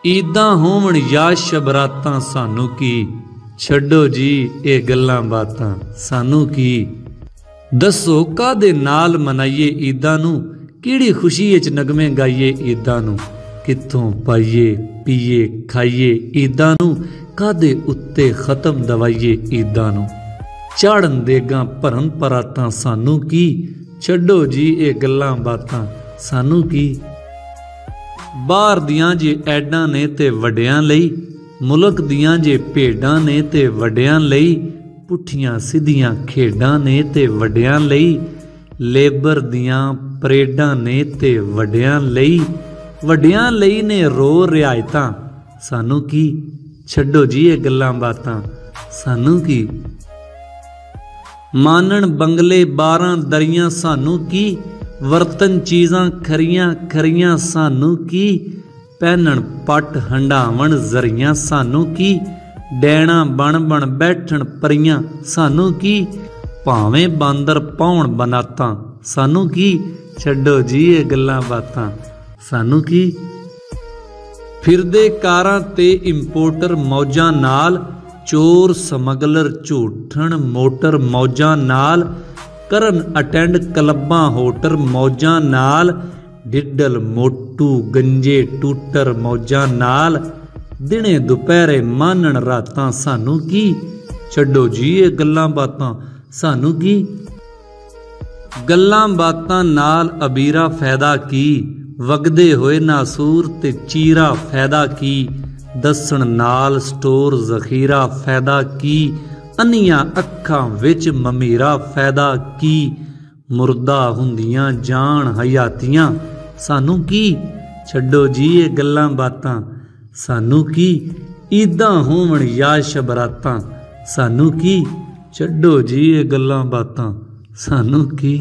ईदां होवण या शबरातां सानू की, छड्डो जी ये गल्लां बातां सानू की। दसो कादे नाल मनाइए ईदां नू, किहड़ी खुशी विच नगमे गाइए ईदां नू। कित्थों पाइए पीए खाइए ईदां नू, कादे उत्ते खत्म दवाइए ईदां नू। चाड़न देगां भरन परातां सानू की, छड्डो जी ये गल्लां बातां सानू की। बाहर दियां जे ऐडां ने ते वड्डियां लई, मुल्क दियां जे भेडां ने ते वड्डियां लई। पुठियां सिद्धियां खेडां ने ते वड्डियां लई, लेबर दियां परेडां ने ते वड्डियां लई। वड्डियां लई ने रो रियायतां सानू की, छड्डो जी ये गल्लां बातां सानू की। मानन बंगले 12 दरियां सानू की, वरतन चीज़ां खरियां खरियां सानू की। पहनन पट हंडावन जरियां सानू की, डैणा बन बन बैठन परियां सानू की। भावें बांदर पाउण बनातां सानू की, छड्डो जी ये गल्लां बातां सानू की। फिरदे कारां ते इंपोर्टर मौजां नाल, चोर समगलर झूठन मोटर मौजां नाल। करन अटेंड क्लब्बां होटर मौजां नाल, डिडल मोटू गंजे टूटर मौजां नाल। दिने दुपहरे मानन रातां सानू की, छड्डो जी ये गल्लां बातां सानू की। गल्लां बातां नाल अबीरा फैदा की, वगदे होए नासूर ते चीरा फैदा की। दसन नाल स्टोर जखीरा फैदा की, अन्नियां अखां विच ममीरा फैदा की। मुर्दा हुंदियां जान हयातियां सानू की, छड्डो जी ये गल्लां बातां सानू की। ईदां होवण या शबरातां सानू की, छड्डो जी ये गल्लां बातां सानू की।